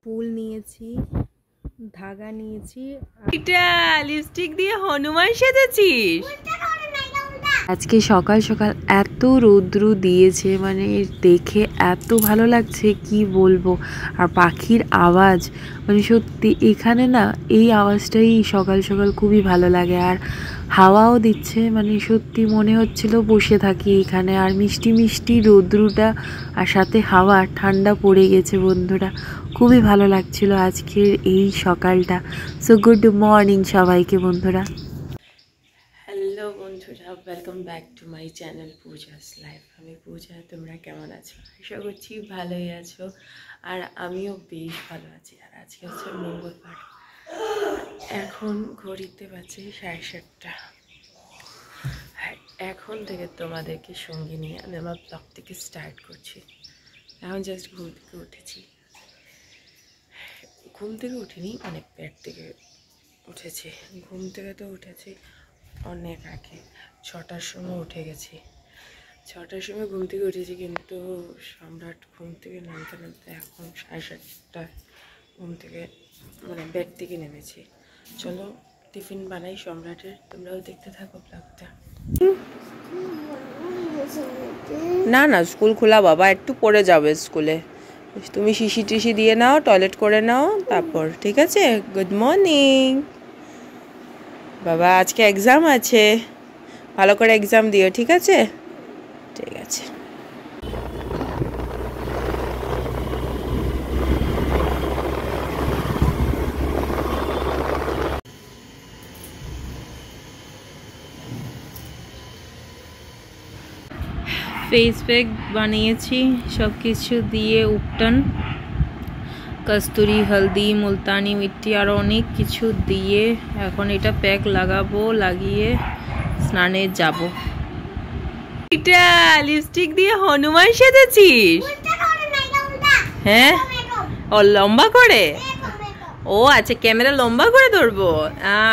ফুল নিয়েছি, ধাগা নিয়েছি। এটা লিপস্টিক দিয়ে হনুমান সেজেছিস? আজকে সকাল সকাল এত রৌদ্র দিয়েছে, মানে দেখে এত ভালো লাগছে কি বলবো। আর পাখির আওয়াজ, মানে সত্যি এখানে না এই আওয়াজটাই সকাল সকাল খুবই ভালো লাগে। আর হাওয়াও দিচ্ছে, মানে সত্যি মনে হচ্ছিল বসে থাকি এখানে। আর মিষ্টি মিষ্টি রৌদ্রটা আর সাথে হাওয়া, ঠান্ডা পড়ে গেছে বন্ধুরা, খুবই ভালো লাগছিল আজকের এই সকালটা। সো গুড মর্নিং সবাইকে বন্ধুরা। হ্যালো বন্ধুরা, welcome back to my channel Puja's life. আমি পূজা, তোমরা কেমন আছো? আশা করছি ভালোই আছো, আর আমিও বেশ ভালো আছি। আর আজকে হচ্ছে মঙ্গলবার, এখন ঘড়িতে বাজে 7:30। আর এখন থেকে তোমাদেরকে সঙ্গে নিয়ে আমি আমার ব্লগ থেকে স্টার্ট করছি। এখন জাস্ট ঘুম থেকে উঠেছি, ঘুম থেকে উঠিনি, মানে পেট থেকে উঠেছি। ঘুম থেকে তো উঠেছি অনেক আগে, 6টার সময় উঠে গেছি। 6টার সময় ঘুম থেকে উঠেছি, কিন্তু সম্রাট ঘুম থেকে নামতে নামতে এখন 7:30 ঘুম থেকে, মানে বেড থেকে নেমেছি। চলো টিফিন বানাই সম্রাটের, তোমরাও দেখতে থাকো ব্লগটা। না না, স্কুল খোলা বাবা, একটু পরে যাবে স্কুলে। তুমি শিশি টিশি দিয়ে নাও, টয়লেট করে নাও, তারপর ঠিক আছে। গুড মর্নিং বাবা, আজকে এক্সাম আছে, ভালো করে এক্সাম দিও, ঠিক আছে? ঠিক আছে। ফেস প্যাক বানিয়েছি সব কিছু দিয়ে, উপটন, কস্তুরি, হলদি, মুলতানি মিট্টি আর অনেক কিছু দিয়ে এখন এটা প্যাক লাগাবো, লাগিয়ে স্নানে যাব। এটা লিপস্টিক দিয়ে হনুমান সেজেছিস? হ্যাঁ, ও লম্বা করে, ও আচ্ছা, ক্যামেরা লম্বা করে ধরবো।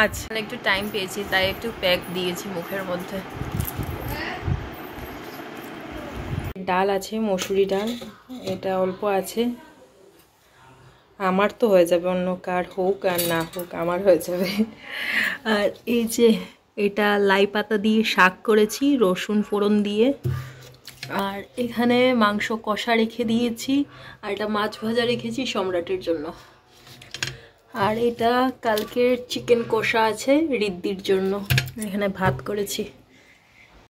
আচ্ছা, একটু টাইম পেয়েছি তাই একটু প্যাক দিয়েছি মুখের মধ্যে। ডাল আছে, মসুরি ডাল, এটা অল্প আছে, আমার তো হয়ে যাবে, অন্য কার হোক আর না হোক আমার হয়ে যাবে। আর এই যে এটা লাই পাতা দিয়ে শাক করেছি, রসুন ফোড়ন দিয়ে। আর এখানে মাংস কষা রেখে দিয়েছি, আর এটা মাছ ভাজা রেখেছি সম্রাটের জন্য। আর এটা কালকের চিকেন কষা আছে রিদ্দির জন্য। এখানে ভাত করেছি।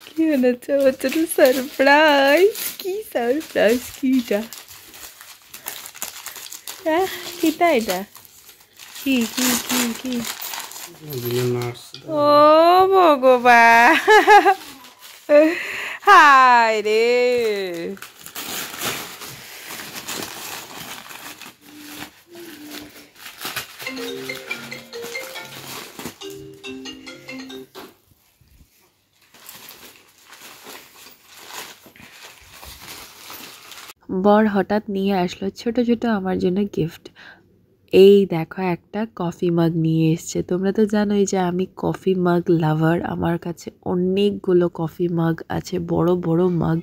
কি বানাচ্ছে আমার জন্য সারপ্রাইজ? কি সারপ্রাইজ? কিটা কিটা এটা? কি কি কি কি? ও ভগবান, হায় রে। বর হঠাৎ নিয়ে আসলো ছোট ছোট আমার জন্য গিফট। এই দেখো, একটা কফি মাগ নিয়ে এসছে। তোমরা তো জানোই যে আমি কফি মাগ লাভার, আমার কাছে অনেকগুলো কফি মাগ আছে, বড় বড় মাগ।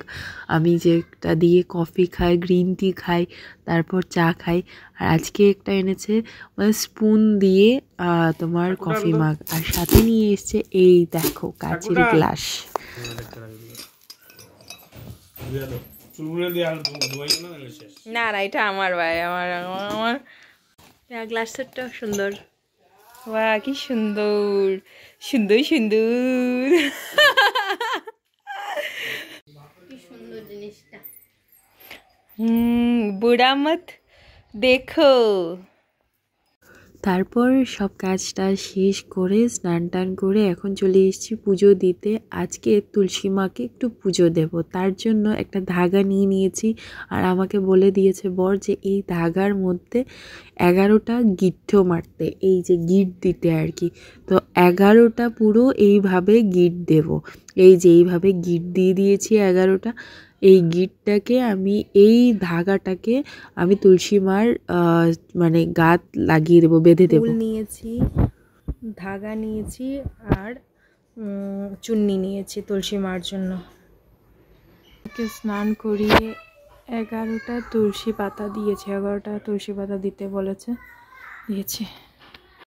আমি যেটা দিয়ে কফি খাই, গ্রিন টি খাই, তারপর চা খাই। আর আজকে একটা এনেছে, মানে স্পুন দিয়ে তোমার কফি মাগ, আর সাথে নিয়ে এসছে এই দেখো কাচের গ্লাস। না না, এটা আমার ভাই, আমার আমার গ্লাস সেটটা সুন্দর। বাহ, কি সুন্দর সুন্দর সুন্দর, কি সুন্দর জিনিসটা। বুড়া মত দেখো। তারপর সব কাজটা শেষ করে স্নান টান করে এখন চলে এসেছি পুজো দিতে। আজকে তুলসী মাকে একটু পুজো দেব, তার জন্য একটা ধাগা নিয়ে নিয়েছি। আর আমাকে বলে দিয়েছে বর যে এই ধাগার মধ্যে 11টা গিট্ট মারতে, এই যে গিট দিতে আর কি। তো 11টা পুরো এইভাবে গিট দেব। এই যে এইভাবে গিট দিয়ে দিয়েছি 11টা। এই গিটটাকে আমি, এই ধাগাটাকে আমি তুলসী মার মানে গাত লাগিয়ে দেবো, বেঁধে দেবো। ফুল নিয়েছি, ধাগা নিয়েছি, আর চুন্নি নিয়েছি তুলসী মার জন্য। স্নান করিয়ে 11টা তুলসী পাতা দিয়েছে, 11টা তুলসী পাতা দিতে বলেছে, দিয়েছে।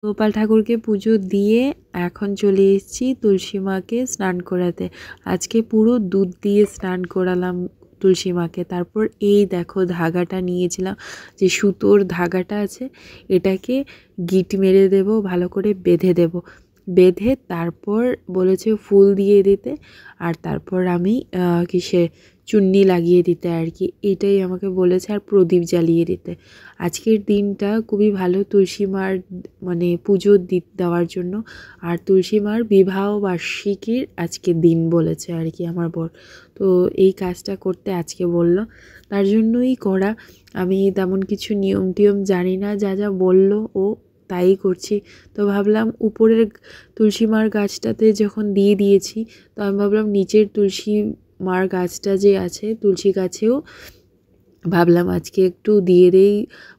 গোপাল ঠাকুরকে পুজো দিয়ে এখন চলে এসেছি তুলসী মাকে স্নান করাতে। আজকে পুরো দুধ দিয়ে স্নান করালাম তুলসী মাকে। তারপর এই দেখো ধাগাটা নিয়েছিলাম, যে সুতোর ধাগাটা আছে, এটাকে গিট মেরে দেব, ভালো করে বেঁধে দেব। বেঁধে তারপর বলেছে ফুল দিয়ে দিতে, আর তারপর আমি কিসে চুন্নি লাগিয়ে দিতে আর কি, এটাই আমাকে বলেছে, আর প্রদীপ জ্বালিয়ে দিতে। আজকের দিনটা খুবই ভালো তুলসী মার মানে পুজো দেওয়ার জন্য, আর তুলসী মার বিবাহ বার্ষিকীর আজকে দিন বলেছে আর কি আমার বর। তো এই কাজটা করতে আজকে বলল, তার জন্যই করা। আমি তেমন কিছু নিয়ম টিয়ম জানি না, যা যা বলল ও তাই করছি। তো ভাবলাম উপরের তুলসী মার গাছটাতে যখন দিয়ে দিয়েছি, তো আমি ভাবলাম নিচের তুলসী মার গাছটা যে আছে, তুলসী গাছেও ভাবলাম আজকে একটু দিয়ে দেই,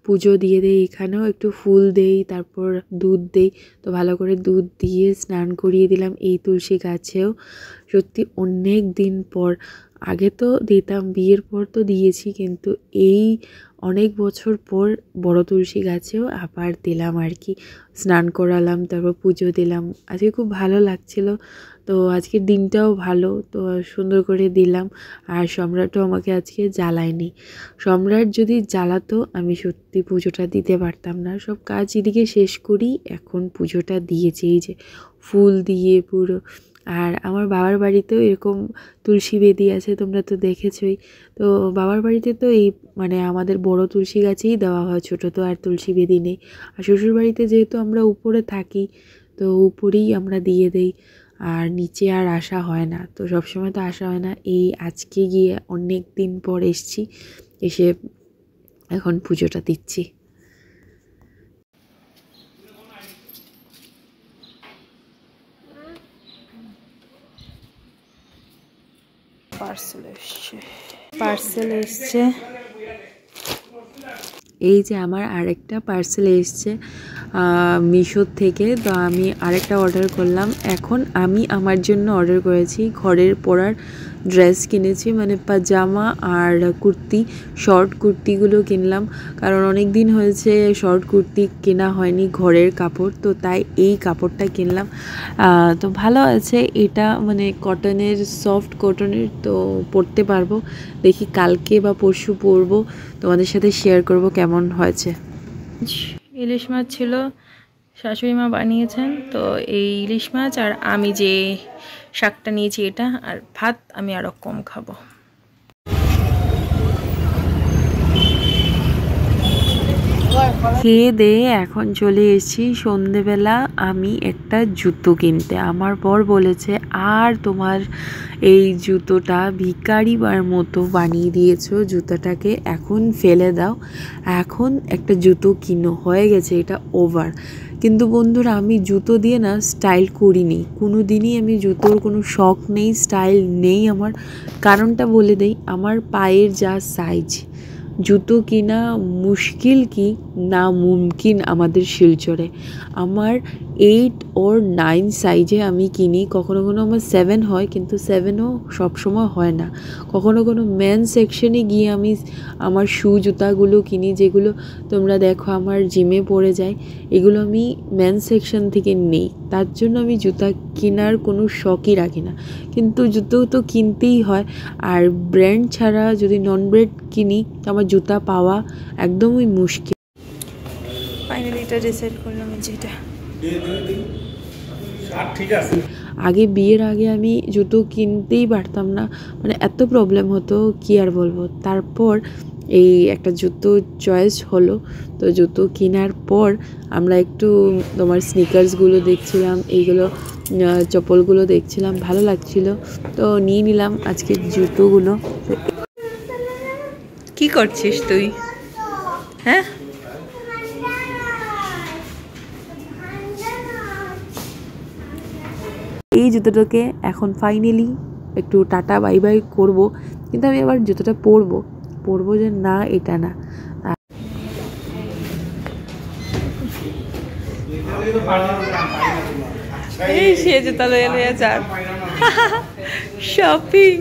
পুজো দিয়ে দেই, এখানেও একটু ফুল দেই, তারপর দুধ দেই। তো ভালো করে দুধ দিয়ে স্নান করিয়ে দিলাম এই তুলসী গাছেও। সত্যি অনেক দিন পর, আগে তো দিতাম, বিয়ের পর তো দিয়েছি, কিন্তু এই অনেক বছর পর বড় তুলসী গাছেও আবার দিলাম আর কি, স্নান করালাম, তারপর পুজো দিলাম। আজকে খুব ভালো লাগছিল। তো আজকের দিনটাও ভালো, তো সুন্দর করে দিলাম। আর সম্রাটও আমাকে আজকে জ্বালায়নি। সম্রাট যদি জ্বালাতো আমি সত্যি পুজোটা দিতে পারতাম না। সব কাজ এদিকে শেষ করি, এখন পুজোটা দিয়েছি, এই যে ফুল দিয়ে পুরো। আর আমার বাবার বাড়িতেও এরকম তুলসী বেদি আছে, তোমরা তো দেখেছোই। তো বাবার বাড়িতে তো এই মানে আমাদের বড় তুলসী গাছেই দেওয়া হয়, ছোটো তো আর তুলসী বেদি নেই। আর শ্বশুরবাড়িতে যেহেতু আমরা উপরে থাকি, তো উপরেই আমরা দিয়ে দেই, আর নিচে আর আসা হয় না। তো সবসময় তো আসা হয় না, এই আজকে গিয়ে অনেক দিন পর এসছি, এসে এখন পুজোটা দিচ্ছি। পার্সেল এসছে, এই যে আমার আরেকটা পার্সেল এসছে মিশোর থেকে। তো আমি আরেকটা অর্ডার করলাম। এখন আমি আমার জন্য অর্ডার করেছি ঘরের পরার ড্রেস কিনেছি, মানে পাজামা আর কুর্তি, শর্ট কুর্তিগুলো কিনলাম, কারণ অনেক দিন হয়েছে শর্ট কুর্তি কেনা হয়নি, ঘরের কাপড়, তো তাই এই কাপড়টা কিনলাম। তো ভালো আছে এটা, মানে কটনের, সফট কটনের, তো পরতে পারবো। দেখি কালকে বা পরশু পরবো, তোমাদের সাথে শেয়ার করব কেমন হয়েছে। ইলিশ মাছ ছিল, শাশুড়ি মা বানিয়েছেন। তো এই ইলিশ মাছ, আর আমি যে শাকটা নিয়েছি এটা, আর ভাত আমি আরও কম খাবো। খেয়ে দিয়ে এখন চলে এসেছি সন্ধেবেলা আমি একটা জুতো কিনতে। আমার বর বলেছে, আর তোমার এই জুতোটা ভিখারিবার মতো বানিয়ে দিয়েছো, জুতোটাকে এখন ফেলে দাও, এখন একটা জুতো কিনো, হয়ে গেছে এটা ওভার। কিন্তু বন্ধুরা আমি জুতো দিয়ে না স্টাইল করিনি কোনো দিনই, আমি জুতোর কোনো শখ নেই, স্টাইল নেই আমার। কারণটা বলে দেই, আমার পায়ের যা সাইজ, জুতো কিনা মুশকিল কি না মুমকিন আমাদের শিলচরে। আমার 8 or 9 সাইজে আমি কিনি, কখনো কোনো আমার 7 হয়, কিন্তু 7ও সবসময় হয় না। কখনো কোনো মেন সেকশনে গিয়ে আমি আমার শু জুতাগুলো কিনি, যেগুলো তোমরা দেখো আমার জিমে পরে যায়, এগুলো আমি মেন সেকশন থেকে নেই। তার জন্য আমি জুতা কেনার কোনো শখই রাখি না, কিন্তু জুতো তো কিনতেই হয়। আর ব্র্যান্ড ছাড়া যদি নন ব্র্যান্ড কিনি, আমার জুতা পাওয়া একদমই মুশকিল। ফাইনালি এটা ডিসাইড করলাম, যেটা ঠিক আছে। আগে বিয়ের আগে আমি জুতো কিনতেই পারতাম না, মানে এত প্রবলেম হতো, কি আর বলবো। তারপর এই একটা জুতো চয়েস হলো, তো জুতো কেনার পর আমরা একটু তোমার স্নিকার্সগুলো দেখছিলাম, এইগুলো চপ্পলগুলো দেখছিলাম, ভালো লাগছিল, তো নিয়ে নিলাম আজকের জুতোগুলো। কি করছিস তুই? হ্যাঁ, এই জুতোটাকে এখন ফাইনালি একটু টাটা বাই বাই করবো, কিন্তু আমি আবার জুতোটা পরবো যে না এটা না। এই সে জুতা লয়ে লয়ে যার শপিং।